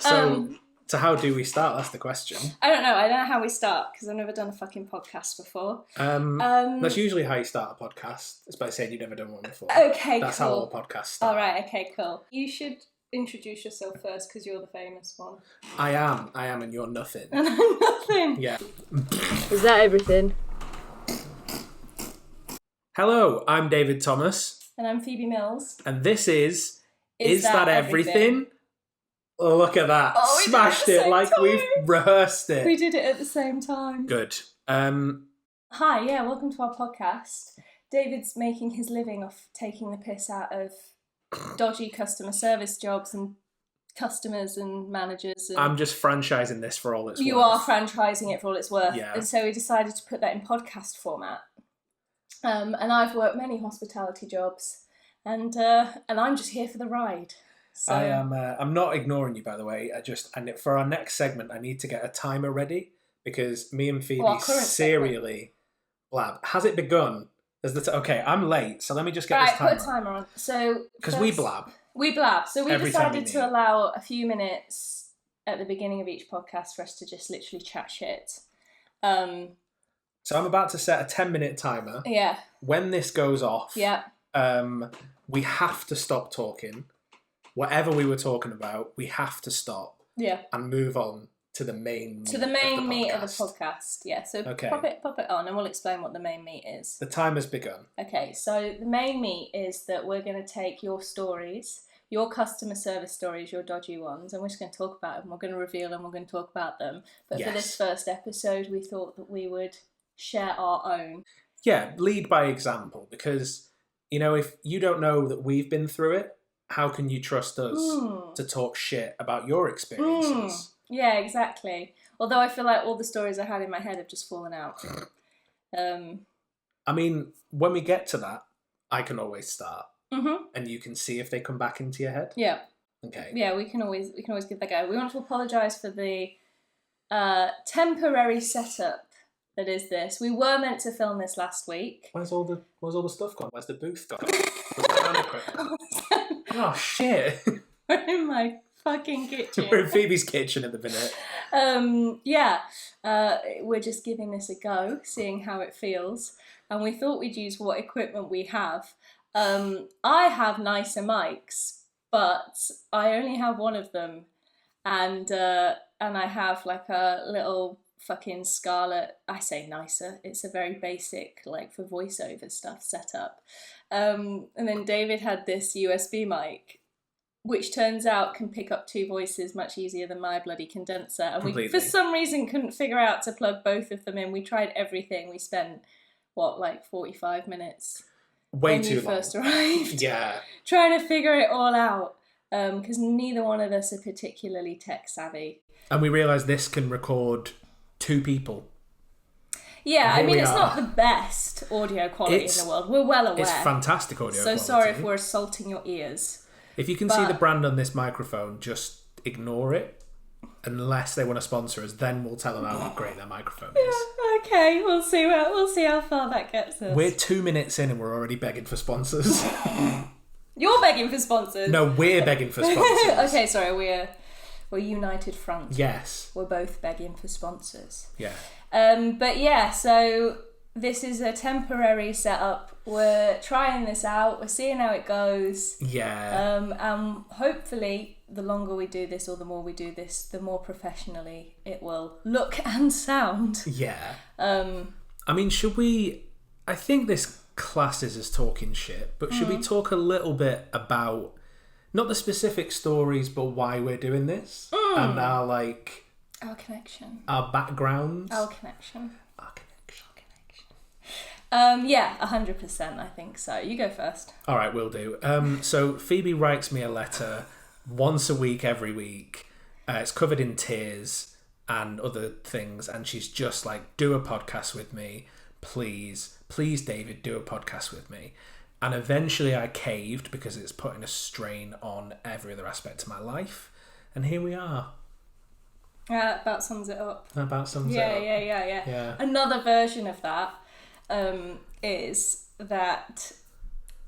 So how do we start? That's the question. I don't know how we start because I've never done a fucking podcast before. That's usually how you start a podcast. It's by saying you've never done one before. Okay, That's cool. how all podcasts start. All right, okay, cool. You should introduce yourself first because you're the famous one. I am, and you're nothing. And I'm nothing. Yeah. Is that everything? Hello, I'm David Thomas. And I'm Phoebe Mills. And this is That Everything? Oh, look at that. Oh, Smashed it like time. we've rehearsed it. We did it at the same time. Good. Hi, welcome to our podcast. David's making his living off taking the piss out of dodgy customer service jobs and customers and managers. And I'm just franchising this for all it's worth. You are franchising it for all it's worth. Yeah. And so we decided to put that in podcast format. And I've worked many hospitality jobs, and I'm just here for the ride. So. I'm not ignoring you, by the way. And for our next segment, I need to get a timer ready because me and Phoebe serially blab. Has it begun? Okay, I'm late, so let me just get this timer. Put a timer on. So because we blab. We blab. So we Every decided to allow a few minutes at the beginning of each podcast for us to just literally chat shit. So I'm about to set a 10-minute timer. Yeah. When this goes off, yeah. We have to stop talking. Whatever we were talking about, we have to stop. Yeah. And move on to the main meat of the podcast. Yeah. So pop it on and we'll explain what the main meat is. The timer's begun. Okay, so the main meat is that we're going to take your stories, your customer service stories, your dodgy ones, and we're just going to talk about them. We're going to reveal them, we're going to talk about them. But for this first episode, we thought that we would share our own. Yeah, lead by example, because, if you don't know that we've been through it, how can you trust us to talk shit about your experiences? Yeah, exactly. Although I feel like all the stories I had in my head have just fallen out. I mean, when we get to that, I can always start. Mm-hmm. And you can see if they come back into your head? Yeah. Okay. Yeah, we can always give that a go. We want to apologise for the temporary setup that is this. We were meant to film this last week. Where's all the stuff gone? Where's the booth gone? Oh shit! We're in my fucking kitchen. We're in Phoebe's kitchen at the minute. We're just giving this a go, seeing how it feels, and we thought we'd use what equipment we have. I have nicer mics, but I only have one of them, and I have like a little fucking Scarlett. I say nicer. It's a very basic, like for voiceover stuff set up. And then David had this USB mic, which turns out can pick up two voices much easier than my bloody condenser. And we, for some reason, couldn't figure out to plug both of them in. We tried everything. We spent, 45 minutes when you first arrived? Yeah. Trying to figure it all out. Because neither one of us are particularly tech savvy. And we realised this can record two people. Yeah, I mean, it's not the best audio quality in the world. We're well aware. It's fantastic audio quality. So sorry if we're assaulting your ears. If you can see the brand on this microphone, just ignore it. Unless they want to sponsor us, then we'll tell them how great their microphone is. Yeah, okay, we'll see how far that gets us. We're 2 minutes in and we're already begging for sponsors. You're begging for sponsors? No, we're begging for sponsors. Okay, sorry, we're united front. Yes. We're both begging for sponsors. Yeah. But yeah, so this is a temporary setup. We're trying this out. We're seeing how it goes. Yeah. And hopefully, the longer we do this or the more we do this, the more professionally it will look and sound. Yeah. I mean, should we... I think this classes as talking shit, but should we talk a little bit about... Not the specific stories, but why we're doing this. And our connection. Our backgrounds. Our connection. Our connection. Yeah, 100%, I think so. You go first. All right, will do. So Phoebe writes me a letter once a week, every week. It's covered in tears and other things. And she's just like, do a podcast with me. Please, David, do a podcast with me. And eventually I caved because it's putting a strain on every other aspect of my life. And here we are. That about sums it up. Yeah. Another version of that is that,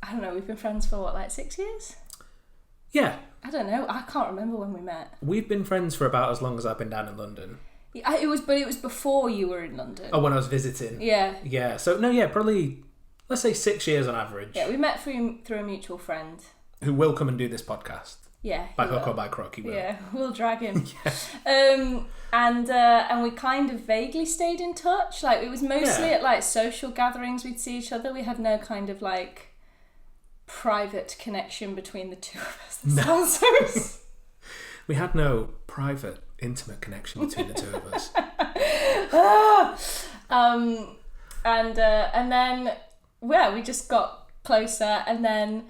I don't know, we've been friends for 6 years? Yeah. I don't know. I can't remember when we met. We've been friends for about as long as I've been down in London. It was before you were in London. Oh, when I was visiting. Yeah. Yeah. So probably, let's say 6 years on average. Yeah, we met through a mutual friend. Who will come and do this podcast. Yeah. By hook or by crook, he will. Yeah, we'll drag him. Yeah. And we kind of vaguely stayed in touch. Like, it was mostly at like social gatherings we'd see each other. We had no kind of like private connection between the two of us. No. We had no private, intimate connection between the two of us. And then we just got closer, and then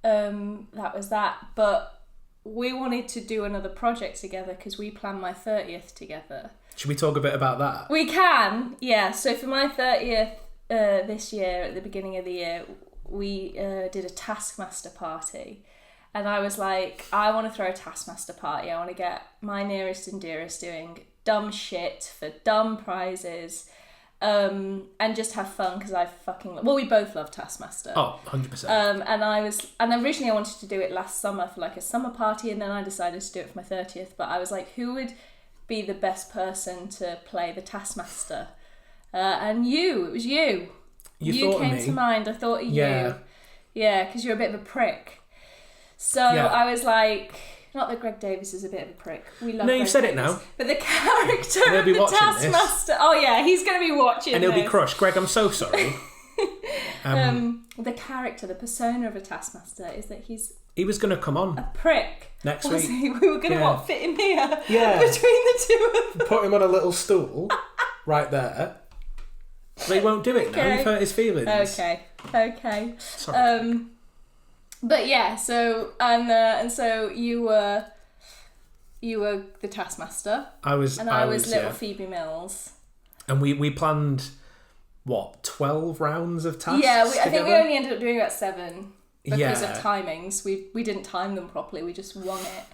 that was that. But we wanted to do another project together because we planned my 30th together. Should we talk a bit about that? We can, yeah. So for my 30th this year, at the beginning of the year, we did a Taskmaster party. And I was like, I want to throw a Taskmaster party. I want to get my nearest and dearest doing dumb shit for dumb prizes. And just have fun because we both love Taskmaster. Oh, 100%. And originally I wanted to do it last summer for like a summer party, and then I decided to do it for my 30th. But I was like, who would be the best person to play the Taskmaster? And it was you. You came to mind. I thought of you. Yeah, because you're a bit of a prick. So I was like, not that Greg Davis is a bit of a prick. We love. No, Greg you've said Davis, it now. But the character of the Taskmaster. Oh yeah, he's going to be watching. And he'll be crushed. Greg, I'm so sorry. The character, the persona of a Taskmaster is that he was going to come on a prick next week. We were going to fit him here between the two of them. Put him on a little stool right there. But he won't do it now. You've hurt his feelings. Okay. Sorry. But yeah, so and so you were the Taskmaster. I was little Phoebe Mills. And we planned 12 rounds of tasks? Yeah, I think we only ended up doing about 7 because of timings. We didn't time them properly. We just won it.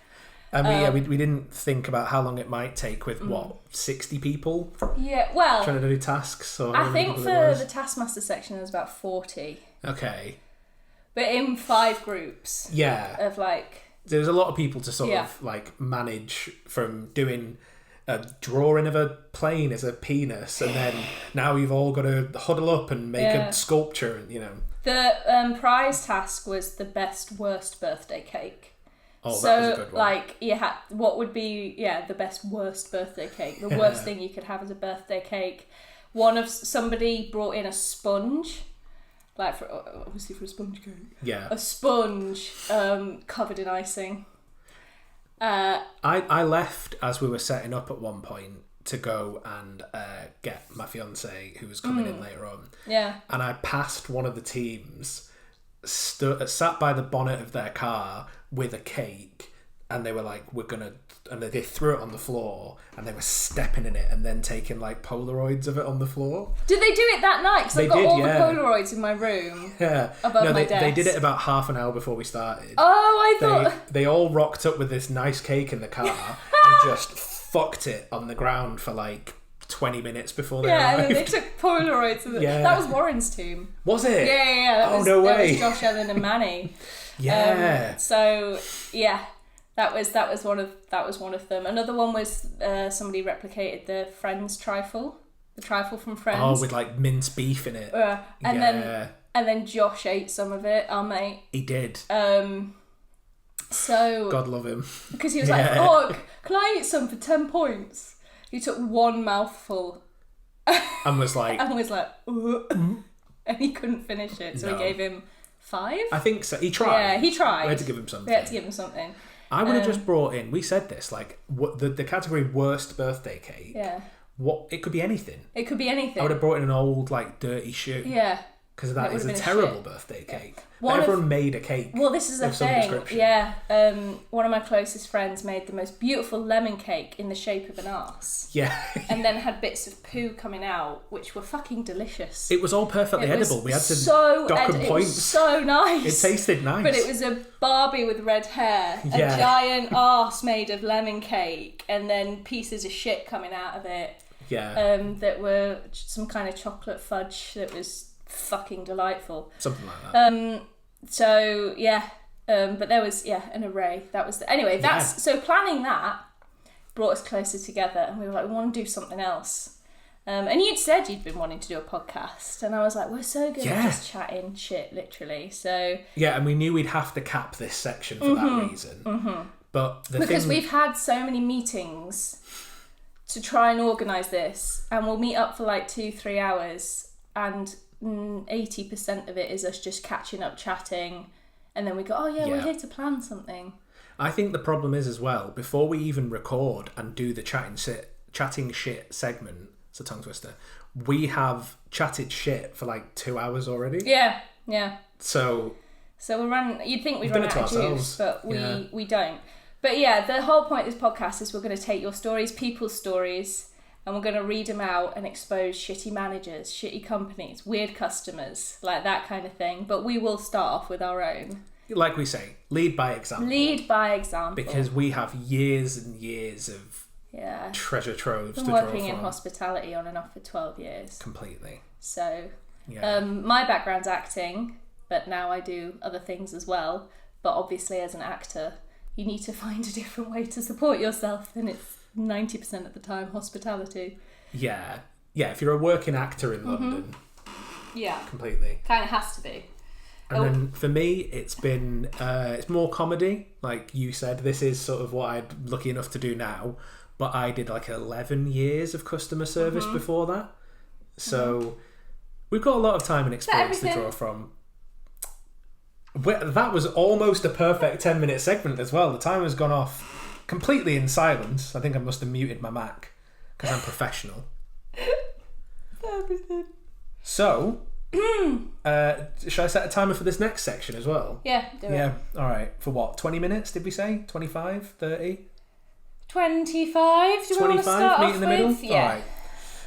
And we didn't think about how long it might take with 60 people. Yeah, well, trying to do tasks. Or I think for the Taskmaster section there was about 40. Okay. But in 5 groups. Yeah. Of like... There was a lot of people to sort of like manage, from doing a drawing of a plane as a penis, and then now you've all got to huddle up and make a sculpture, and The prize task was the best worst birthday cake. Oh, so, that was a good one. Like, what would be the best worst birthday cake? The worst thing you could have as a birthday cake. Somebody brought in a sponge. Like, obviously for a sponge cake. Yeah. A sponge covered in icing. I left as we were setting up at one point to go and get my fiancé, who was coming in later on. Yeah. And I passed one of the teams, sat by the bonnet of their car with a cake, and they were like, and they threw it on the floor, and they were stepping in it and then taking like Polaroids of it on the floor. Did they do it that night? Because I've got all the Polaroids in my room above my desk. They did it about half an hour before we started. Oh, I thought... They all rocked up with this nice cake in the car and just fucked it on the ground for like 20 minutes before they arrived. Yeah, and then they took Polaroids of it. Yeah. That was Warren's team. Was it? Yeah. No way. That was Josh, Ellen and Manny. Yeah. That was one of them. Another one was somebody replicated the Friends trifle, the trifle from Friends. Oh, with like minced beef in it. And then Josh ate some of it, our mate. He did. So God love him. Because he was like, "Oh, can I eat some for 10 points?" He took one mouthful. And was like, and he couldn't finish it, so we gave him 5. I think so. He tried. Yeah, he tried. We had to give him something. I would have just brought in. We said this, like, what the category worst birthday cake. Yeah. It could be anything. It could be anything. I would have brought in an old like dirty shoe. Yeah. Because that is a terrible birthday cake. Everyone made a cake. Well, this is the thing. Yeah. One of my closest friends made the most beautiful lemon cake in the shape of an arse. Yeah. And then had bits of poo coming out, which were fucking delicious. It was all perfectly edible. We had to dock and point. It was so nice. It tasted nice. But it was a Barbie with red hair, a giant arse made of lemon cake, and then pieces of shit coming out of it. Yeah. That were some kind of chocolate fudge that was fucking delightful. Something like that. So yeah, But there was, an array. That was anyway. So planning that brought us closer together, and we were like, we want to do something else. And you'd said you'd been wanting to do a podcast, and I was like, we're so good at just chatting shit, literally. So and we knew we'd have to cap this section for that reason. But we've had so many meetings to try and organise this, and we'll meet up for like 2-3 hours, and 80% of it is us just catching up, chatting. And then we go, we're here to plan something. I think the problem is as well, before we even record and do the chatting shit segment, it's a tongue twister, we have chatted shit for like 2 hours already. Yeah. So we're you'd think we'd run out of juice, but we don't. But the whole point of this podcast is we're going to take your stories, people's stories, and we're going to read them out and expose shitty managers, shitty companies, weird customers, like that kind of thing. But we will start off with our own. Like we say, lead by example. Lead by example. Because we have years and years of treasure troves to draw from. Working in hospitality on and off for 12 years. Completely. So, my background's acting, but now I do other things as well. But obviously, as an actor, you need to find a different way to support yourself, and it's 90% of the time hospitality. Yeah, if you're a working actor in London, completely, kind of has to be. And then for me, it's been it's more comedy, like you said. This is sort of what I'm lucky enough to do now, but I did like 11 years of customer service before that, so we've got a lot of time and experience to draw from. That was almost a perfect 10-minute segment as well. The time has gone off completely in silence. I think I must have muted my Mac because I'm professional. Everything. So, should I set a timer for this next section as well? Yeah, do it. Yeah, all right. For what, 20 minutes, did we say? 25, 30? 25? Do we want to start meet in the middle? Yeah. All right.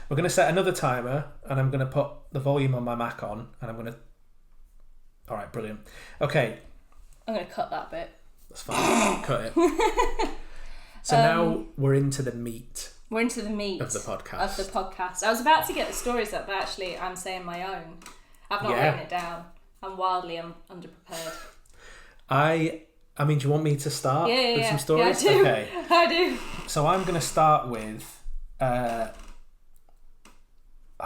We're going to set another timer, and I'm going to put the volume on my Mac on, and I'm going to... All right, brilliant. Okay. I'm going to cut that bit. That's fine. Cut it. So now we're into the meat. We're into the meat of the podcast. I was about to get the stories up, but actually I'm saying my own. I've not written it down. I'm wildly underprepared. I mean, do you want me to start with some stories? Yeah, I do. Okay. I do. So I'm going to start with... oh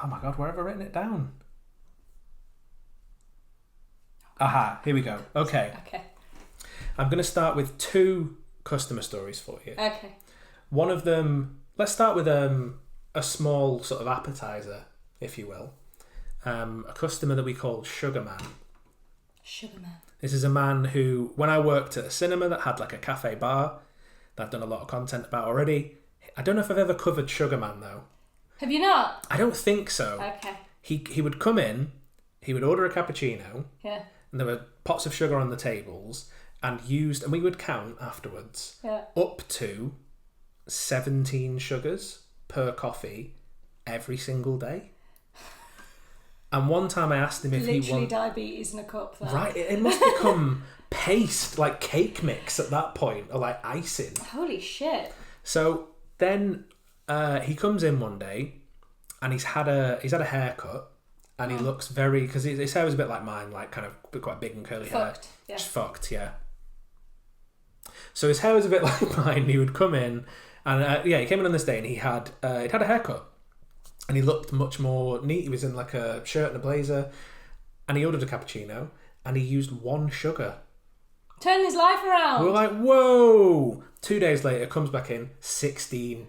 my God, where have I written it down? Aha, here we go. Okay. I'm going to start with 2 customer stories for you. Okay. One of them, let's start with a small sort of appetizer, if you will. A customer that we call Sugar Man. Sugar Man. This is a man who, when I worked at a cinema that had like a cafe bar, that I've done a lot of content about already. I don't know if I've ever covered Sugar Man though. Have you not? I don't think so. Okay. He would come in, he would order a cappuccino. Yeah. And there were pots of sugar on the tables, and we would count afterwards up to 17 sugars per coffee every single day. And one time I asked him if he wanted... diabetes in a cup. Though. Right, it must become paste, like cake mix at that point, or like icing. Holy shit. So then he comes in one day, and he's had a haircut. And he looks very... Because his hair was a bit like mine, like kind of quite big and curly hair. Yeah. Just fucked, yeah. So his hair was a bit like mine. He would come in, and he came in on this day, and he'd had a haircut. And he looked much more neat. He was in like a shirt and a blazer. And he ordered a cappuccino, and he used 1 sugar. Turn his life around. We were like, whoa! 2 days later, comes back in, 16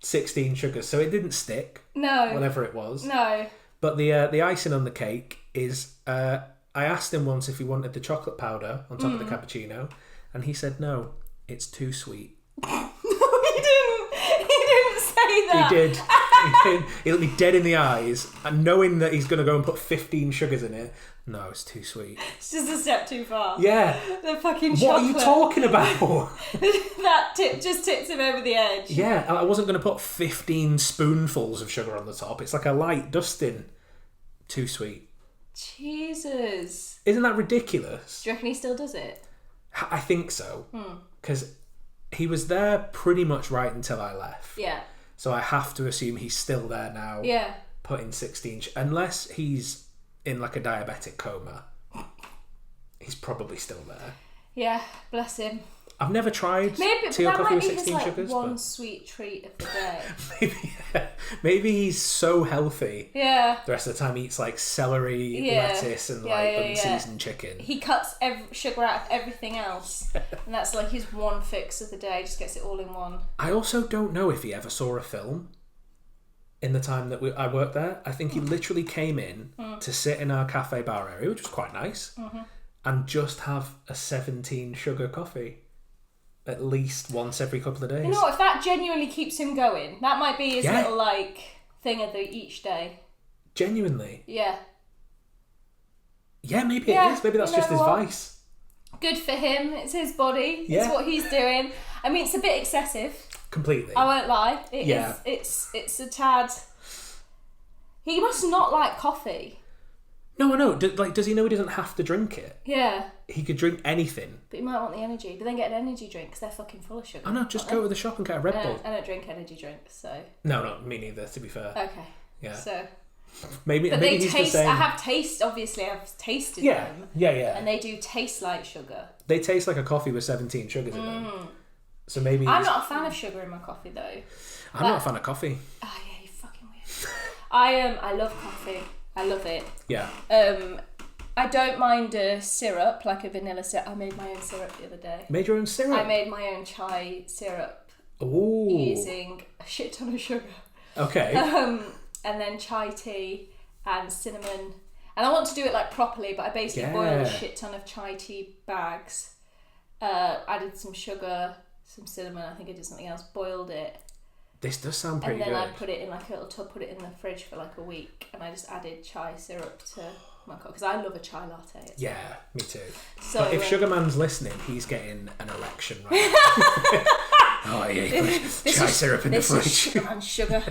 sugars. So it didn't stick. No. Whatever it was. No. But the icing on the cake is, I asked him once if he wanted the chocolate powder on top of the cappuccino, and he said no, it's too sweet. No, he didn't. He didn't say that. He did. He looked me dead in the eyes, and knowing that he's going to go and put 15 sugars in it, no, it's too sweet. It's just a step too far. Yeah. The fucking chocolate. What are you talking about? That tip just tips him over the edge. Yeah, I wasn't going to put 15 spoonfuls of sugar on the top. It's like a light dusting. Too sweet. Jesus. Isn't that ridiculous? Do you reckon he still does it? I think so. Because he was there pretty much right until I left. Yeah. So I have to assume he's still there now. Yeah. Putting 16... Unless he's in like a diabetic coma. He's probably still there. Yeah, bless him. I've never tried Maybe tea or coffee with 16 his, sugars. One sweet treat of the day. maybe he's so healthy. Yeah. The rest of the time he eats like celery, lettuce, and unseasoned chicken. He cuts sugar out of everything else, and that's like his one fix of the day. Just gets it all in one. I also don't know if he ever saw a film. In the time that I worked there, I think he literally came in to sit in our cafe bar area, which was quite nice, and just have a 17 sugar coffee. At least once every couple of days. You know what? If that genuinely keeps him going, that might be his little thing of each day. Genuinely. Yeah. Yeah, maybe it is. Maybe that's just his vice. Good for him. It's his body. Yeah. It's what he's doing. I mean, it's a bit excessive. Completely. I won't lie. It's a tad. He must not like coffee. No, I know. Does he know he doesn't have to drink it? Yeah. He could drink anything. But he might want the energy. But then get an energy drink because they're fucking full of sugar. I know, just go to the shop and get a Red Bull. I don't drink energy drinks, so... No, me neither, to be fair. Okay. Yeah. So... Maybe they he's taste... the same. I have taste, obviously, I've tasted them. Yeah. And they do taste like sugar. They taste like a coffee with 17 sugars in them. So maybe... I'm not a fan of sugar in my coffee, though. I'm not a fan of coffee. Oh, yeah, you're fucking weird. I love coffee. I love it. Yeah. I don't mind a syrup, like a vanilla syrup. I made my own syrup the other day. Made your own syrup? I made my own chai syrup. Ooh. Using a shit ton of sugar. Okay. And then chai tea and cinnamon. And I want to do it like properly, but I basically boiled a shit ton of chai tea bags. Added some sugar, some cinnamon, I think I did something else, boiled it. This does sound pretty good. And then I put it in like a little tub, put it in the fridge for like a week, and I just added chai syrup to my coffee because I love a chai latte. Yeah, me too. So but if Sugarman's listening, he's getting an erection right now. Oh yeah, chai syrup in the fridge. Sugarman's sugar.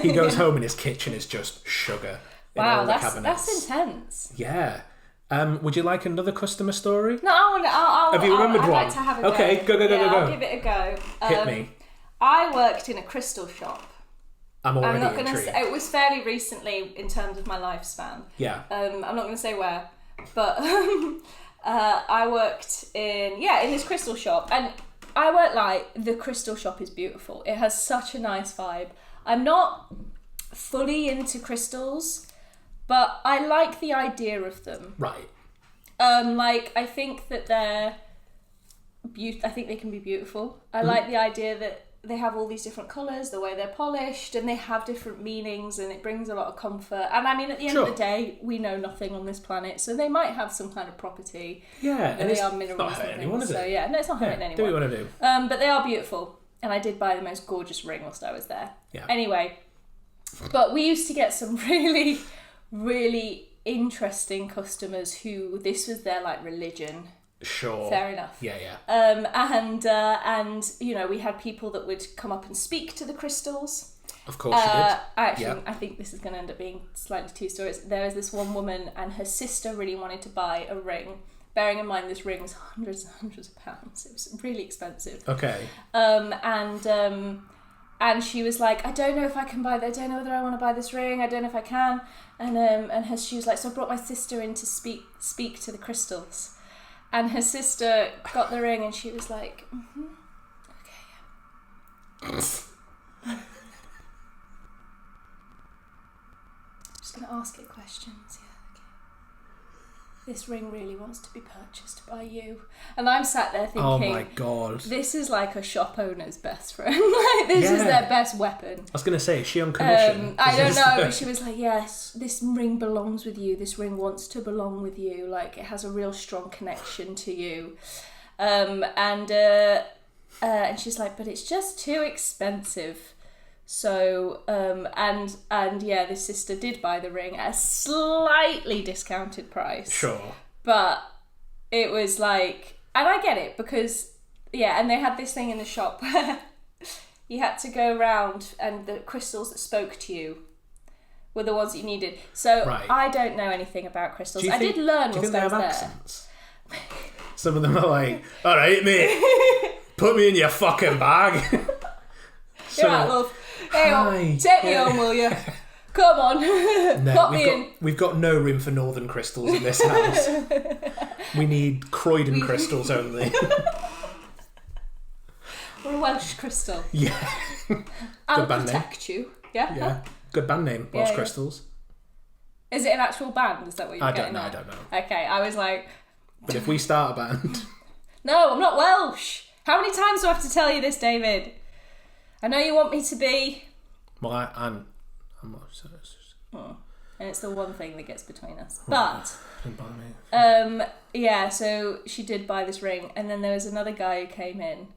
He goes home and his kitchen is just sugar. Wow, that's intense. Yeah. Would you like another customer story? No, I'll have you remembered I'd one? like to have a go. Okay, go. I'll give it a go. Hit me. I worked in a crystal shop. I'm already not going intrigued. to say, it was fairly recently in terms of my lifespan. Yeah. I'm not going to say where, but I worked in this crystal shop, and I won't lie, the crystal shop is beautiful. It has such a nice vibe. I'm not fully into crystals, but I like the idea of them. Right. I think that they're I think they can be beautiful. I like the idea that they have all these different colours, the way they're polished, and they have different meanings, and it brings a lot of comfort. And I mean, at the end of the day, we know nothing on this planet, so they might have some kind of property. Yeah, and they are minerals. Not hurting anyone, is it? So yeah, no, it's not hurting anyone. Do what you want to do. But they are beautiful, and I did buy the most gorgeous ring whilst I was there. Yeah. Anyway, but we used to get some really, really interesting customers who this was their like religion. Sure. Fair enough. Yeah. And you know, we had people that would come up and speak to the crystals. Of course you did. I think this is going to end up being slightly two stories. There was this one woman, and her sister really wanted to buy a ring. Bearing in mind this ring was hundreds and hundreds of pounds. It was really expensive. Okay. And she was like, I don't know if I can buy that. I don't know whether I want to buy this ring. I don't know if I can. And she was like, so I brought my sister in to speak to the crystals. And her sister got the ring, and she was like, okay, yeah. Just going to ask it questions, yeah, okay. This ring really wants to be purchased by you. And I'm sat there thinking, oh my God. This is like a shop owner's best friend. Like, this is their best weapon. I was going to say, is she on commission? I don't know, but she was like, yes, this ring belongs with you. This ring wants to belong with you. Like, it has a real strong connection to you. And she's like, but it's just too expensive. So, and yeah, this sister did buy the ring at a slightly discounted price. Sure. But it was like, and I get it because, yeah, and they had this thing in the shop where you had to go around and the crystals that spoke to you were the ones that you needed. So I don't know anything about crystals. I did learn whilst I was there. Accents? Some of them are like, all right, mate, put me in your fucking bag. You're right, love. Hey, take me home, will you? Come on. No, Pop me in. we've got no room for northern crystals in this house. We need Croydon crystals only. Or a Welsh crystal. Yeah. I'll band protect you. Yeah? Yeah. Good band name, Welsh Crystals. Is it an actual band? Is that what you're getting at? I don't know. Okay, I was like... But if we start a band... No, I'm not Welsh. How many times do I have to tell you this, David? I know you want me to be... Well, I'm not... And it's the one thing that gets between us. But... Don't bother me. Yeah, so she did buy this ring, and then there was another guy who came in,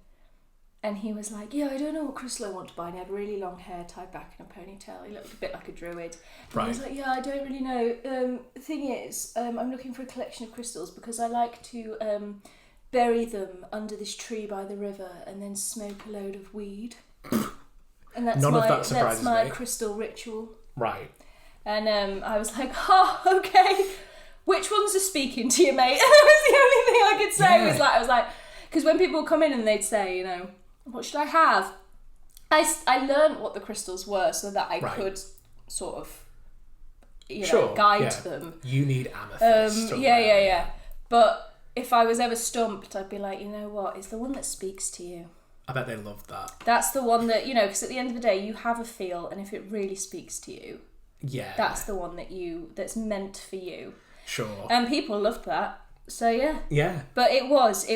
and he was like, yeah, I don't know what crystal I want to buy. And he had really long hair tied back in a ponytail. He looked a bit like a druid. And he was like, yeah, I don't really know. The thing is, I'm looking for a collection of crystals because I like to bury them under this tree by the river and then smoke a load of weed. And that's my crystal ritual. Right. And I was like, oh, okay. Which ones are speaking to you, mate? And that was the only thing I could say. I was like, because when people would come in and they'd say, you know, what should I have? I learned what the crystals were so that I could sort of, guide them. You need amethyst. Yeah. But if I was ever stumped, I'd be like, you know what? It's the one that speaks to you. I bet they loved that. That's the one that, because at the end of the day, you have a feel, and if it really speaks to you, that's the one that's meant for you. Sure. And people loved that. So yeah. Yeah. But it was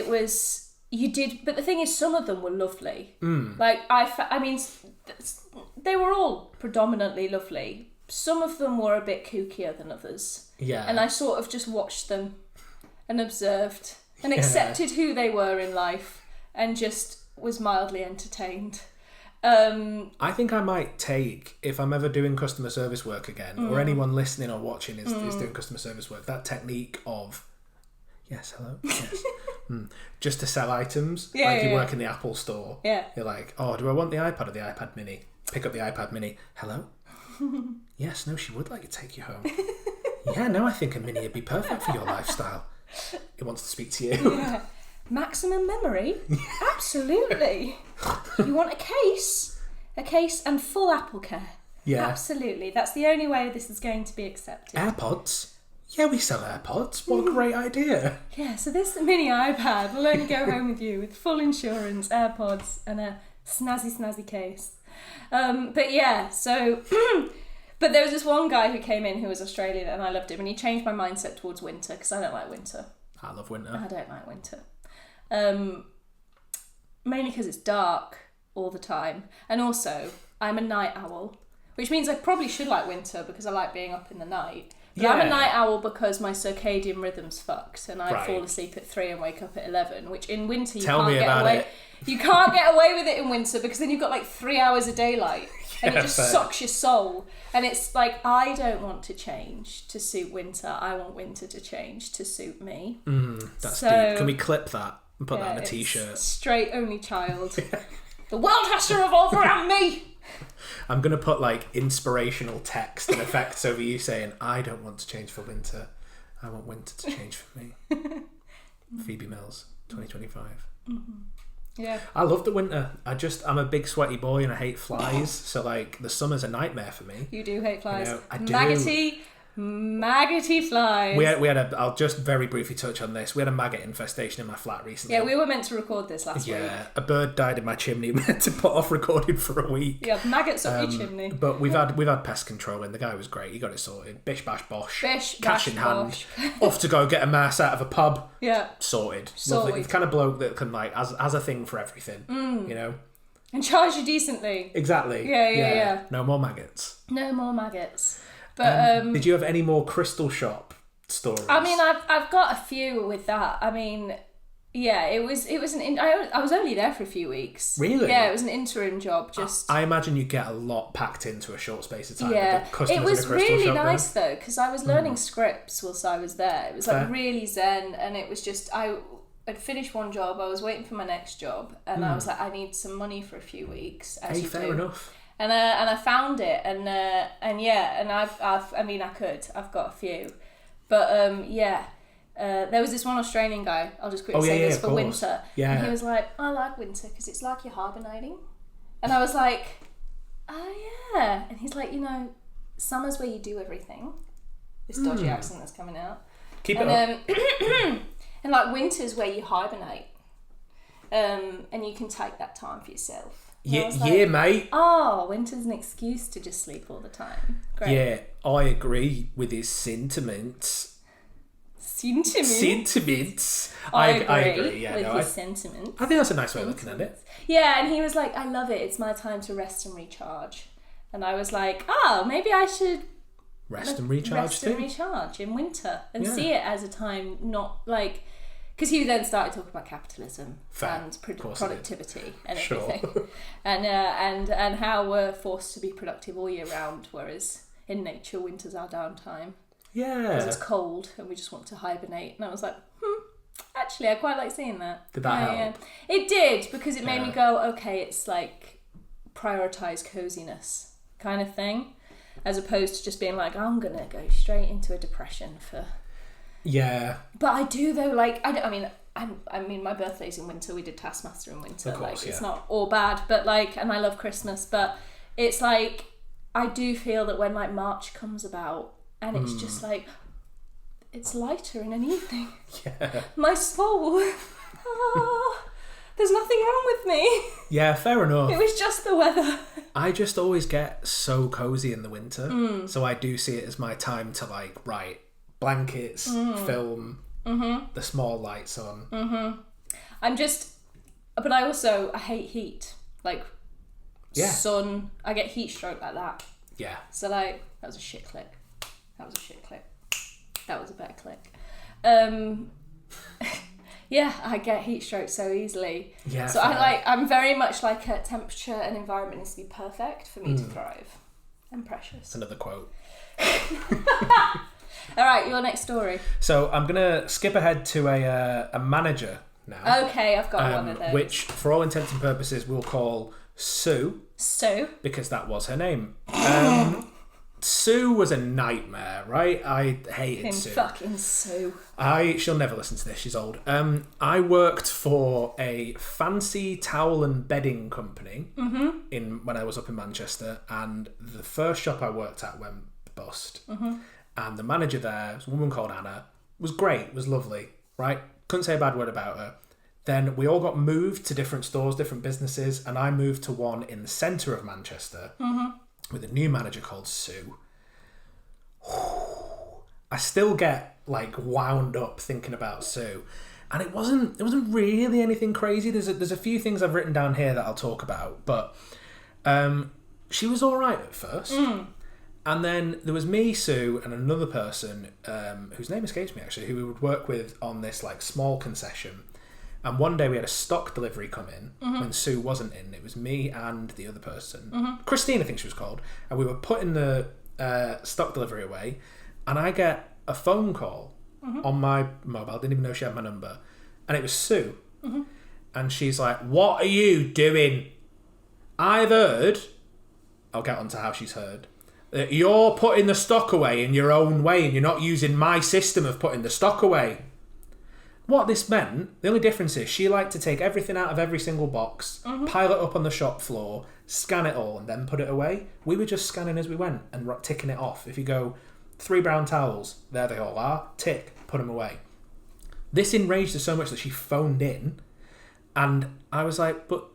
but the thing is, some of them were lovely. Like, I mean, they were all predominantly lovely. Some of them were a bit kookier than others. Yeah. And I sort of just watched them and observed and accepted who they were in life and just was mildly entertained. I think I might take, if I'm ever doing customer service work again, or anyone listening or watching is doing customer service work, that technique of, yes, hello, yes, just to sell items, you work in the Apple store. Yeah. You're like, oh, do I want the iPad or the iPad mini? Pick up the iPad mini. Hello? Yes, no, she would like to take you home. Yeah, no, I think a mini would be perfect for your lifestyle. It wants to speak to you. Yeah. Maximum memory? Absolutely. You want a case and full Apple Care? Yeah. Absolutely. That's the only way this is going to be accepted. AirPods? Yeah, we sell AirPods. What a great idea. Yeah, so this mini iPad will only go home with you with full insurance, AirPods, and a snazzy case. But yeah, so... But there was this one guy who came in who was Australian, and I loved him, and he changed my mindset towards winter, because I don't like winter. I love winter. I don't like winter. Mainly because it's dark all the time, and also I'm a night owl, which means I probably should like winter because I like being up in the night. But I'm a night owl because my circadian rhythm's fucked, and I fall asleep at 3 and wake up at 11, which in winter you can't get away. You can't get away with it in winter because then you've got like 3 hours of daylight, and it just sucks your soul. And it's like, I don't want to change to suit winter. I want winter to change to suit me. That's deep. Can we clip that and put that on a t-shirt? Straight only child. The world has to revolve around me. I'm going to put like inspirational text and effects over you saying, I don't want to change for winter. I want winter to change for me. Phoebe Mills, 2025. Yeah. I love the winter. I'm a big sweaty boy and I hate flies. So like the summer's a nightmare for me. You do hate flies. I do. Maggoty flies. We had I'll just very briefly touch on this. We had a maggot infestation in my flat recently. Yeah, we were meant to record this last week. Yeah, a bird died in my chimney. We had to put off recording for a week. Yeah, maggots up your chimney. But we've had pest control in. The guy was great. He got it sorted. Bish bash bosh. Cash in hand. Off to go get a mass out of a pub. Yeah. Sorted. Lovely. The kind of bloke that can like as a thing for everything. You know. And charge you decently. Exactly. Yeah. No more maggots. No more maggots. But did you have any more crystal shop stories? I mean, I've got a few with that. I mean, yeah, I was only there for a few weeks. Really? Yeah, it was an interim job. I imagine you get a lot packed into a short space of time. Yeah, it was really nice though, because I was learning scripts whilst I was there. It was like really zen, and it was just I'd finished one job. I was waiting for my next job, and I was like, I need some money for a few weeks. Fair enough. And I found it, and I've got a few, but there was this one Australian guy. I'll just quickly say this for winter. Yeah. And he was like, I like winter because it's like you're hibernating, and I was like, oh yeah. And he's like, summer's where you do everything. This dodgy accent that's coming out. Keep it up. And like winter's where you hibernate. And you can take that time for yourself. Yeah, mate. Oh, winter's an excuse to just sleep all the time. Great. Yeah, I agree with his sentiments. Sentiments. I agree with his sentiments. sentiments. I think that's a nice way of looking at it. Yeah, and he was like, I love it. It's my time to rest and recharge. And I was like, oh, maybe I should rest and recharge in winter and see it as a time not like... Because he then started talking about capitalism and productivity and everything. Sure. and how we're forced to be productive all year round, whereas in nature, winter's our downtime. Yeah. Because it's cold and we just want to hibernate. And I was like, actually, I quite like seeing that. Did that help? Yeah. It did, because it made me go, okay, it's like prioritise coziness kind of thing, as opposed to just being like, I'm going to go straight into a depression for... Yeah. But I do though, like, I mean, my birthday's in winter. We did Taskmaster in winter. Of course, it's not all bad, but like, and I love Christmas, but it's like, I do feel that when like March comes about and it's just like, it's lighter in an evening. Yeah. My soul. There's nothing wrong with me. Yeah, fair enough. It was just the weather. I just always get so cozy in the winter. So I do see it as my time to like, right, blankets, film, the small lights on. But I hate heat. Like, sun, I get heat stroke like that. Yeah. So like, that was a shit click. That was a better click. Yeah, I get heat stroke so easily. Yeah. So I'm very much like a temperature and environment needs to be perfect for me to thrive. I'm precious. Another quote. All right, your next story. So I'm gonna skip ahead to a manager now. Okay, I've got one of those. Which, for all intents and purposes, we'll call Sue. Sue? Because that was her name. Sue was a nightmare, right? I hated Sue. Fucking Sue. She'll never listen to this, she's old. I worked for a fancy towel and bedding company when I was up in Manchester, and the first shop I worked at went bust. And the manager there, was a woman called Anna, was great, was lovely, right? Couldn't say a bad word about her. Then we all got moved to different stores, different businesses, and I moved to one in the centre of Manchester with a new manager called Sue. I still get like wound up thinking about Sue, and it wasn't really anything crazy. There's a few things I've written down here that I'll talk about, but she was all right at first. And then there was me, Sue, and another person whose name escapes me actually, who we would work with on this like small concession. And one day we had a stock delivery come in when Sue wasn't in. It was me and the other person, Christine, I think she was called. And we were putting the stock delivery away, and I get a phone call on my mobile. Didn't even know she had my number, and it was Sue. And she's like, "What are you doing? I've heard." I'll get on to how she's heard. That you're putting the stock away in your own way, and you're not using my system of putting the stock away. What this meant, the only difference is she liked to take everything out of every single box, pile it up on the shop floor, scan it all, and then put it away. We were just scanning as we went and ticking it off. If you go 3 brown towels, there they all are, tick, put them away. This enraged her so much that she phoned in, and I was like, "But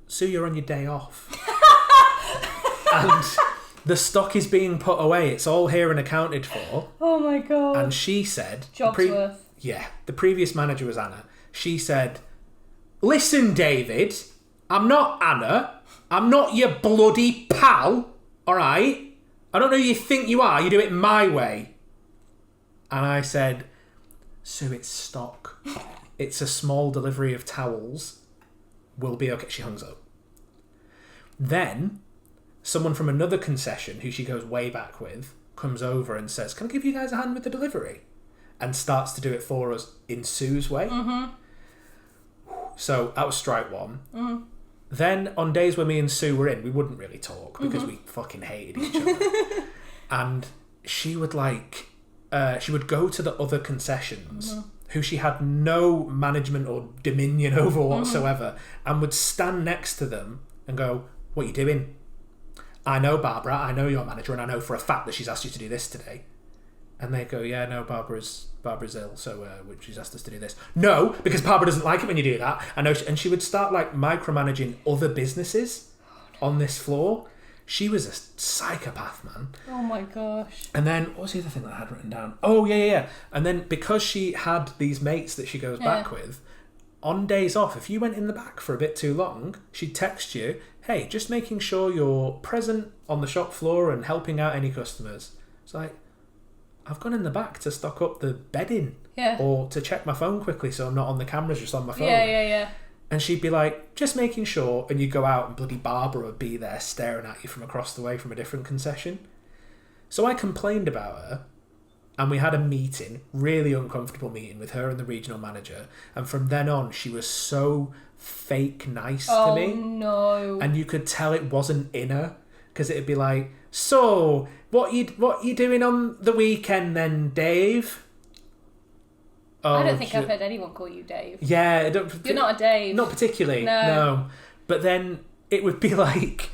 Sue, you're on your day off." And the stock is being put away. It's all here and accounted for. Oh my God. And she said... Job's worth. Yeah. The previous manager was Anna. She said, "Listen, David, I'm not Anna. I'm not your bloody pal. All right? I don't know who you think you are. You do it my way." And I said, "Sue, it's stock. It's a small delivery of towels. We'll be okay." She hung up. Then... someone from another concession, who she goes way back with, comes over and says, "Can I give you guys a hand with the delivery?" And starts to do it for us in Sue's way. So that was strike one. Then on days when me and Sue were in, we wouldn't really talk because we fucking hated each other. And she would she would go to the other concessions who she had no management or dominion over whatsoever, and would stand next to them and go, "What are you doing?" I know Barbara, I know your manager, and I know for a fact that she's asked you to do this today. And they go, yeah, no, Barbara's ill, so she's asked us to do this. No, because Barbara doesn't like it when you do that. I know, and she would start like micromanaging other businesses on this floor. She was a psychopath, man. Oh my gosh. And then, what was the other thing that I had written down? Oh, yeah. And then because she had these mates that she goes back with, on days off, if you went in the back for a bit too long, she'd text you, hey, just making sure you're present on the shop floor and helping out any customers. It's like, I've gone in the back to stock up the bedding. Yeah. Or to check my phone quickly so I'm not on the cameras, just on my phone. Yeah. And she'd be like, just making sure, and you'd go out and bloody Barbara would be there staring at you from across the way from a different concession. So I complained about her, and we had a meeting, really uncomfortable meeting with her and the regional manager, and from then on she was so fake nice to me. Oh no. And you could tell it wasn't in her, because it'd be like, so, what you doing on the weekend then, Dave? I don't think I've heard anyone call you Dave. Yeah. You're not a Dave. Not particularly, no. But then it would be like,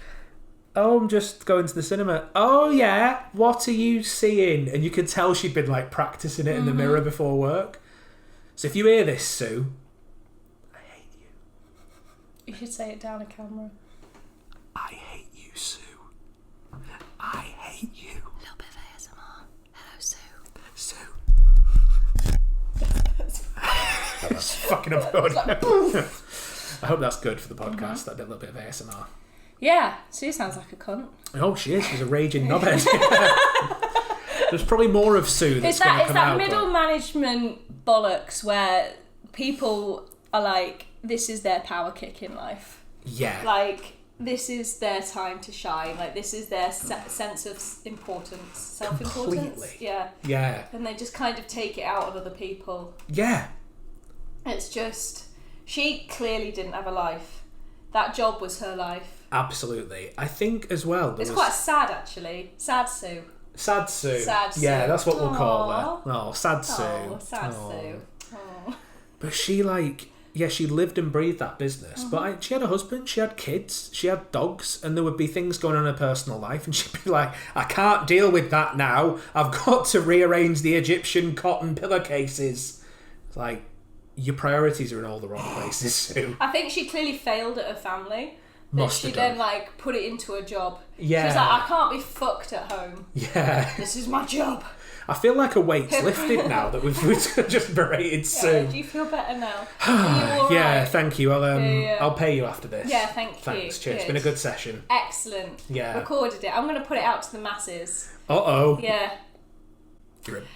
oh, I'm just going to the cinema. Oh, yeah, what are you seeing? And you could tell she'd been like practicing it in the mirror before work. So if you hear this, Sue, I hate you. You should say it down a camera. I hate you, Sue. I hate you. A little bit of ASMR. Hello, Sue. Sue. That's fucking absurd. I hope that's good for the podcast, that little bit of ASMR. Yeah, Sue sounds like a cunt. Oh, she is. She's a raging knobhead. There's probably more of Sue that's going to come out. It's that middle management bollocks where people are like, this is their power kick in life. Yeah. Like, this is their time to shine. Like, this is their sense of importance. Self-importance. Completely. Yeah. Yeah. And they just kind of take it out on other people. Yeah. It's just, she clearly didn't have a life. That job was her life. Absolutely. I think as well... It's quite sad, actually. Sad Sue. Sad Sue. Sad Sue. Yeah, that's what we'll call her. Aww. Oh, sad Sue. Oh, sad Sue. Oh. But she, like... Yeah, she lived and breathed that business. But she had a husband, she had kids, she had dogs, and there would be things going on in her personal life, and she'd be like, I can't deal with that now. I've got to rearrange the Egyptian cotton pillowcases. It's like, your priorities are in all the wrong places, Sue. I think she clearly failed at her family. Must she have done. then like put it into a job. Yeah. She was like, I can't be fucked at home. Yeah. This is my job. I feel like a weight's lifted now that we've just berated Sue. Yeah, do you feel better now? Are you all Yeah, right? thank you. I'll pay you after this. Yeah, thank you. Thanks, cheers. It's Good. been a good session. Excellent. Yeah. Recorded it. I'm going to put it out to the masses. Uh-oh. Yeah.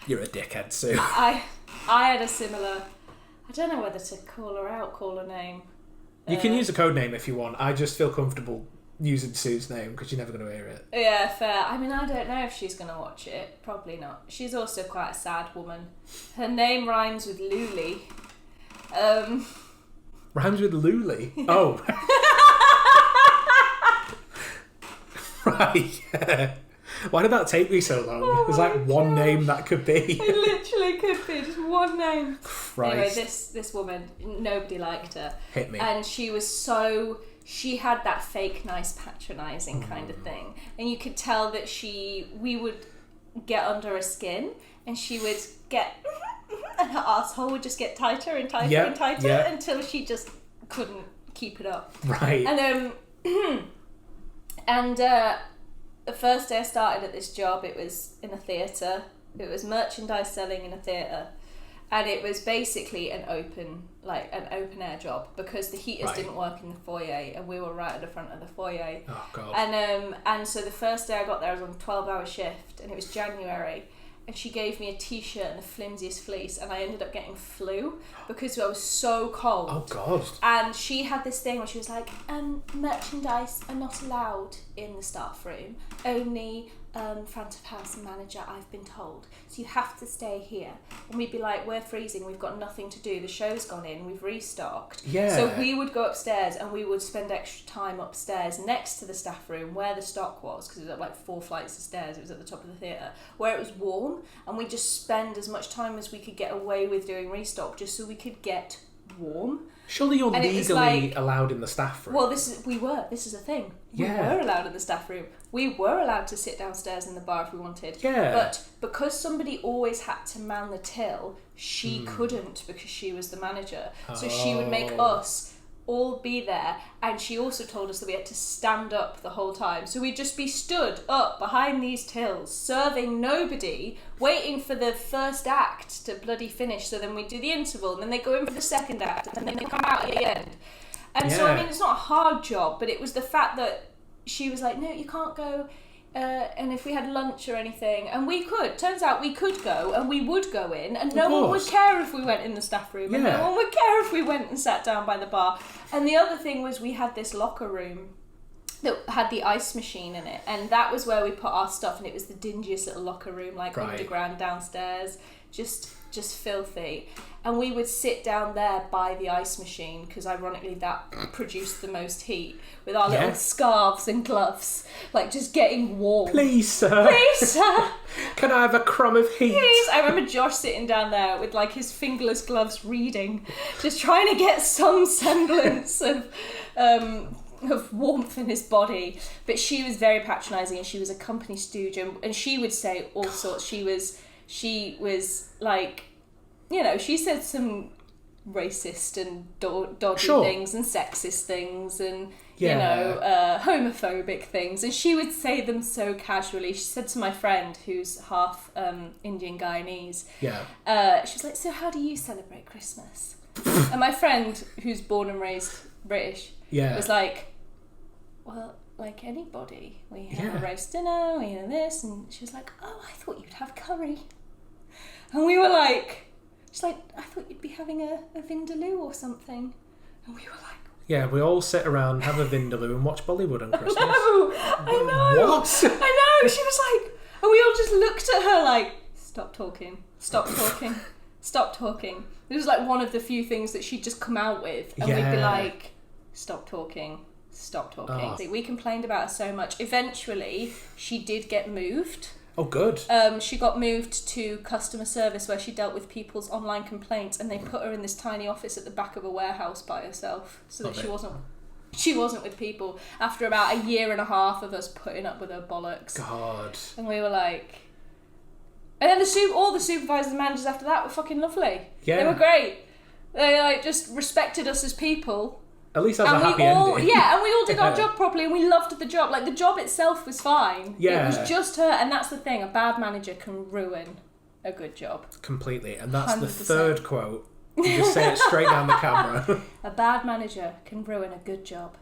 You're a dickhead, Sue. I had a similar... I don't know whether to call her out, call her name. You can use a code name if you want. I just feel comfortable using Sue's name because you're never going to hear it. Yeah, fair. I mean, I don't know if she's going to watch it. Probably not. She's also quite a sad woman. Her name rhymes with Luli. Rhymes with Luli? Oh. Right, yeah. Why did that take me so long? There's like one name that could be. It literally could be just one name. Christ. Anyway, this woman, nobody liked her. Hit me. And she was so... She had that fake, nice, patronising kind of thing. And you could tell that we would get under her skin and she would get... And her asshole would just get tighter and tighter and tighter until she just couldn't keep it up. Right. And the first day I started at this job, it was in a theatre. It was merchandise selling in a theatre. And it was basically an open air job because the heaters didn't work in the foyer and we were right at the front of the foyer. Oh, God. And so the first day I got there, I was on a 12-hour shift and it was January. And she gave me a t-shirt and the flimsiest fleece and I ended up getting flu because I was so cold. Oh, God. And she had this thing where she was like, merchandise are not allowed in the staff room. Only front of house manager, I've been told. So you have to stay here. And we'd be like, we're freezing, we've got nothing to do. The show's gone in, we've restocked. Yeah. So we would go upstairs and we would spend extra time upstairs next to the staff room where the stock was, because it was at like 4 flights of stairs, it was at the top of the theatre, where it was warm. And we'd just spend as much time as we could get away with doing restock just so we could get warm. Surely you're And it was legally like- allowed in the staff room. Well, this is a thing. Yeah. We were allowed in the staff room. We were allowed to sit downstairs in the bar if we wanted. Yeah. But because somebody always had to man the till, she Hmm. couldn't because she was the manager. So she would make Oh. us all be there, and she also told us that we had to stand up the whole time. So we'd just be stood up behind these tills, serving nobody, waiting for the first act to bloody finish. So then we'd do the interval, and then they go in for the second act, and then they come out at the end. And so, I Yeah. mean, it's not a hard job, but it was the fact that she was like, no, you can't go. And if we had lunch or anything, and we could, turns out we could go, and we would go in, and no one would care if we went in the staff room, and Yeah. no one would care if we went and sat down by the bar. And the other thing was we had this locker room that had the ice machine in it, and that was where we put our stuff, and it was the dingiest little locker room, like Right. underground downstairs, just filthy. And we would sit down there by the ice machine, because ironically that produced the most heat, with our little scarves and gloves, like just getting warm. Please, sir. Please, sir. Can I have a crumb of heat? Please. I remember Josh sitting down there with like his fingerless gloves reading, just trying to get some semblance of warmth in his body. But she was very patronising, and she was a company stooge, and she would say all sorts. She was like, you know, she said some racist and dodgy things and sexist things and you know, homophobic things, and she would say them so casually. She said to my friend, who's half Indian Guyanese, she was like, so how do you celebrate Christmas? And my friend, who's born and raised British, was like, well, like anybody, we have a roast dinner, we have this, and she was like, oh, I thought you'd have curry. And we were like, she's like, I thought you'd be having a vindaloo or something. And we were like, yeah, we all sit around, have a vindaloo, and watch Bollywood on Christmas. I know. What? I know. She was like, and we all just looked at her like, stop talking, stop talking, stop talking. It was like one of the few things that she'd just come out with, and we'd be like, stop talking, stop talking. Oh. We complained about her so much. Eventually, she did get moved. Oh, good. She got moved to customer service, where she dealt with people's online complaints, and they put her in this tiny office at the back of a warehouse by herself, so that she wasn't with people. After about a year and a half of us putting up with her bollocks, God. and we were like, and then all the supervisors and managers after that were fucking lovely. Yeah, they were great. They like just respected us as people. At least that's a happy ending. Yeah, and we all did our job properly, and we loved the job. Like, the job itself was fine. Yeah. It was just her, and that's the thing. A bad manager can ruin a good job. Completely. And that's 100%. the third quote. You just say it straight down the camera. A bad manager can ruin a good job.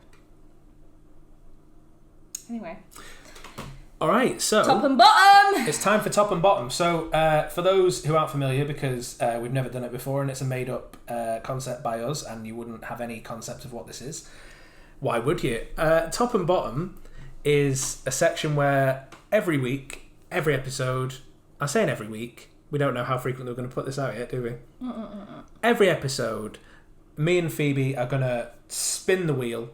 Anyway. All right, so Top and bottom! it's time for top and bottom. So for those who aren't familiar, because we've never done it before and it's a made-up concept by us, and you wouldn't have any concept of what this is, why would you? Top and bottom is a section where every week, every episode, I'm saying every week, we don't know how frequently we're going to put this out yet, do we? Every episode, me and Phoebe are going to spin the wheel,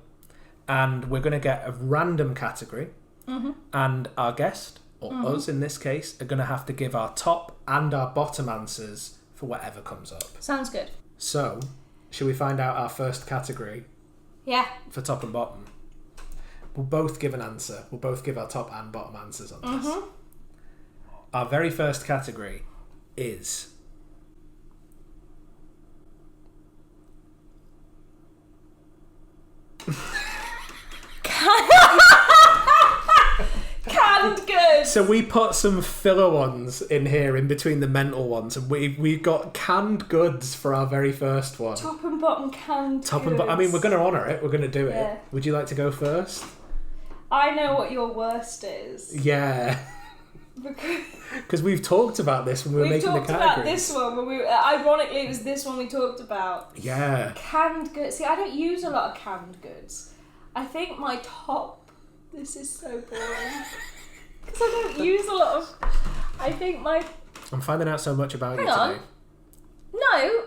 and we're going to get a random category. And our guest, or us in this case, are going to have to give our top and our bottom answers for whatever comes up. Sounds good. So, shall we find out our first category? Yeah. For top and bottom. We'll both give an answer. We'll both give our top and bottom answers on this. Our very first category is... Canned goods! So we put some filler ones in here in between the mental ones, and we've got canned goods for our very first one. Top and bottom canned Top goods. and bottom. I mean, we're going to honour it. We're going to do it. Yeah. Would you like to go first? I know what your worst is. Yeah. Because we've talked about this when we were making the categories. We've talked about this one. When ironically, it was this one we talked about. Yeah. Canned goods. See, I don't use a lot of canned goods. I think my top... This is so boring. Because I don't use a lot of... I think my... I'm finding out so much about Hang you on. today. No,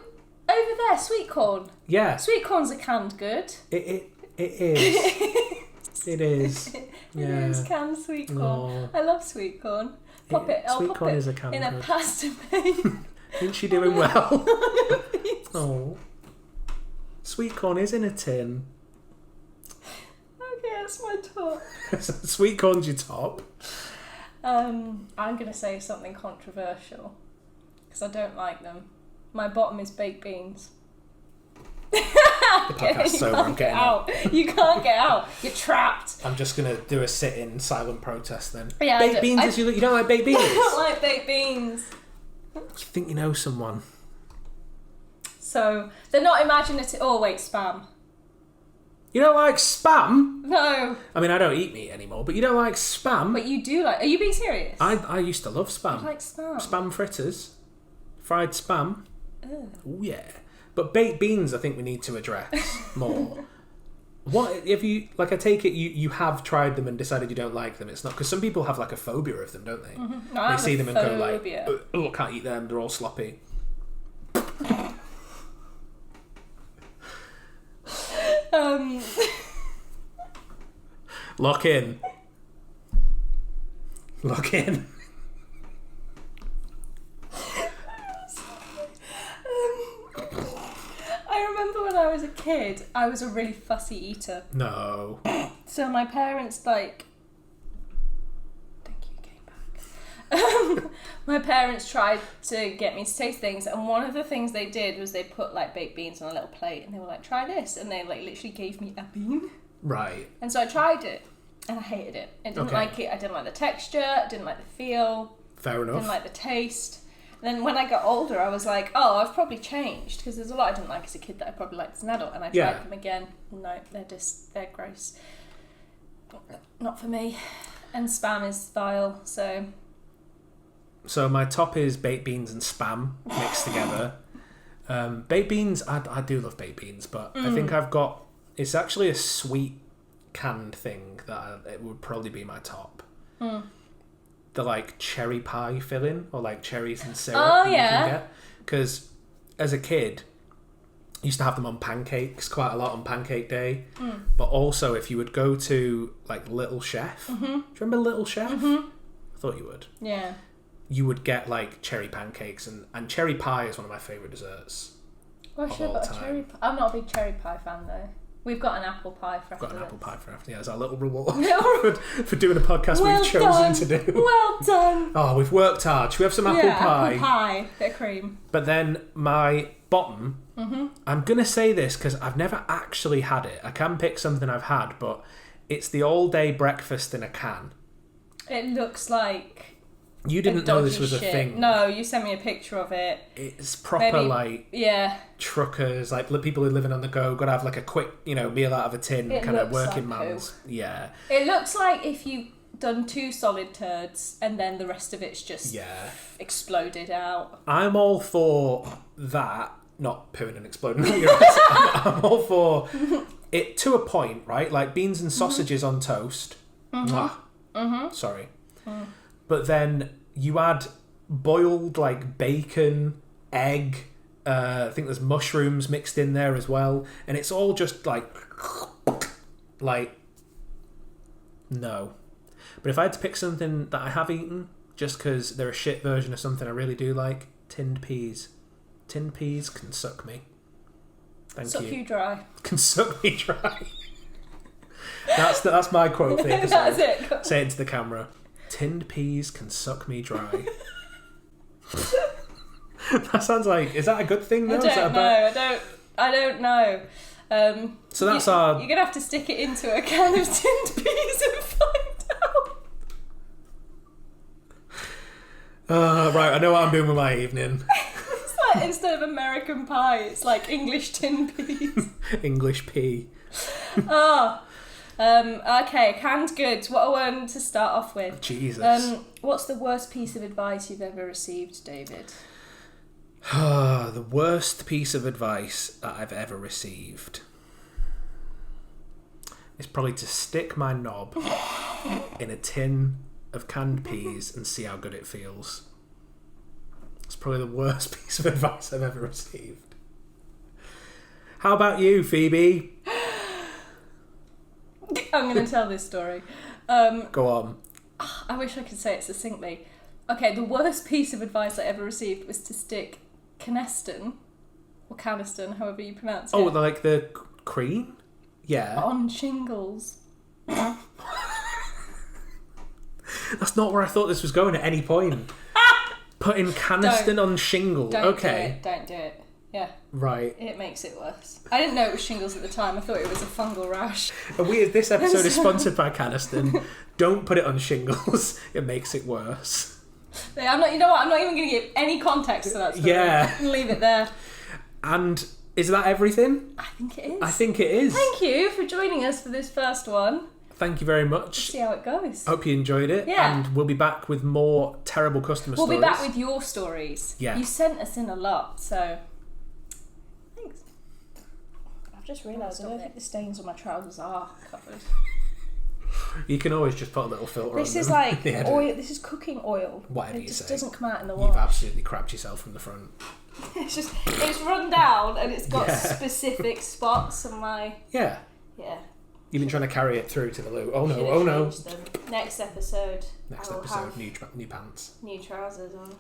over there, sweet corn. Yeah. Sweet corn's a canned good. It is. It is. Yeah. It is canned sweet corn. Aw. I love sweet corn. Pop it. I'll Sweet pop corn it is a canned in good. a pasta pan. Isn't she doing well? Oh. Sweet corn is in a tin. Okay, that's my top. Sweet corn's your top. I'm going to say something controversial because I don't like them. My bottom is baked beans. The podcast's over, I'm getting out. You can't get out. You're trapped. I'm just going to do a sit-in silent protest then. Yeah, baked beans, you don't like baked beans? I don't like baked beans. You think you know someone. So, they're not imaginative. Oh, wait, spam. You don't like spam? No. I mean, I don't eat meat anymore, but you don't like spam? But you do like... Are you being serious? I used to love spam. You like spam? Spam fritters. Fried spam. Ugh. Oh, yeah. But baked beans, I think we need to address more. What if you... Like, I take it you have tried them and decided you don't like them. It's not... Because some people have, like, a phobia of them, don't they? Mm-hmm. No, they see them and go, like, oh, can't eat them. They're all sloppy. Lock in. Lock in. I remember when I was a kid, I was a really fussy eater. No. So my parents, like... Thank you, came back. My parents tried to get me to taste things, and one of the things they did was they put, like, baked beans on a little plate, and they were like, try this, and they, like, literally gave me a bean. Right. And so I tried it, and I hated it. I didn't like it. I didn't like the texture. I didn't like the feel. Fair enough. Didn't like the taste. And then when I got older, I was like, oh, I've probably changed, because there's a lot I didn't like as a kid that I probably liked as an adult, and I tried them again. No, they're gross. Not for me. And spam is vile, so... So my top is baked beans and spam mixed together. Baked beans, I do love baked beans, but I think I've got... It's actually a sweet canned thing that it would probably be my top. The, like, cherry pie filling, or, like, cherries and syrup that you can get. Because as a kid, I used to have them on pancakes quite a lot on Pancake Day. But also, if you would go to, like, Little Chef... Do you remember Little Chef? I thought you would. Yeah. You would get, like, cherry pancakes, and cherry pie is one of my favourite desserts. Well, I should have got a cherry pie. I'm not a big cherry pie fan, though. We've got an apple pie for after. Got an apple pie for after. Yeah, it's our little reward for doing a podcast well we've chosen to do. Well done. Oh, we've worked hard. Should we have some apple pie? Apple pie, bit of cream. But then my bottom, I'm going to say this because I've never actually had it. I can pick something I've had, but it's the all-day breakfast in a can. It looks like... You didn't know this was a thing. No, you sent me a picture of it. It's proper, like, truckers, like people who are living on the go, got to have like a quick, meal out of a tin, kind of working man's. Yeah. It looks like if you've done 2 solid turds and then the rest of it's just exploded out. I'm all for that, not pooing and exploding. I'm all for it to a point, right? Like beans and sausages on toast. Sorry. But then you add boiled, like, bacon, egg, I think there's mushrooms mixed in there as well. And it's all just, like, no. But if I had to pick something that I have eaten, just because they're a shit version of something I really do like, tinned peas. Tinned peas can suck me. Thank you. Suck you dry. Can suck me dry. That's my quote for the episode. That's it. Say it to the camera. Tinned peas can suck me dry. That sounds like... Is that a good thing, though? I don't know. So that's You're going to have to stick it into a can of tinned peas and find out. Right, I know what I'm doing with my evening. It's like, instead of American pie, it's like English tinned peas. English pea. Okay, canned goods. What a one to start off with. Jesus. What's the worst piece of advice you've ever received, David? The worst piece of advice that I've ever received is probably to stick my knob in a tin of canned peas and see how good it feels. It's probably the worst piece of advice I've ever received. How about you, Phoebe? I'm going to tell this story. Go on. I wish I could say it succinctly. Okay, the worst piece of advice I ever received was to stick or Caniston, however you pronounce it. Oh, like the cream? Yeah. On shingles. That's not where I thought this was going at any point. Putting Caniston on shingle. Okay. Don't do it. Yeah. Right. It makes it worse. I didn't know it was shingles at the time. I thought it was a fungal rash. This episode is sponsored by Caniston. Don't put it on shingles. It makes it worse. I'm not. You know what? I'm not even going to give any context to that story. Yeah. Leave it there. And is that everything? I think it is. I think it is. Thank you for joining us for this first one. Thank you very much. See how it goes. Hope you enjoyed it. Yeah. And we'll be back with more terrible customer stories. We'll be back with your stories. Yeah. You sent us in a lot, so thanks. I've just realised I don't think the stains on my trousers are covered. You can always just put a little filter on them. This is like Yeah, oil. This is cooking oil. Whatever it you just say. doesn't come out in the wash. You've absolutely crapped yourself from the front. It's run down and it's got specific spots on my... Yeah. Yeah. You've been trying to carry it through to the loo. Oh no, Should've oh no. changed them. Next episode. Next I will episode, have new pants. new trousers on.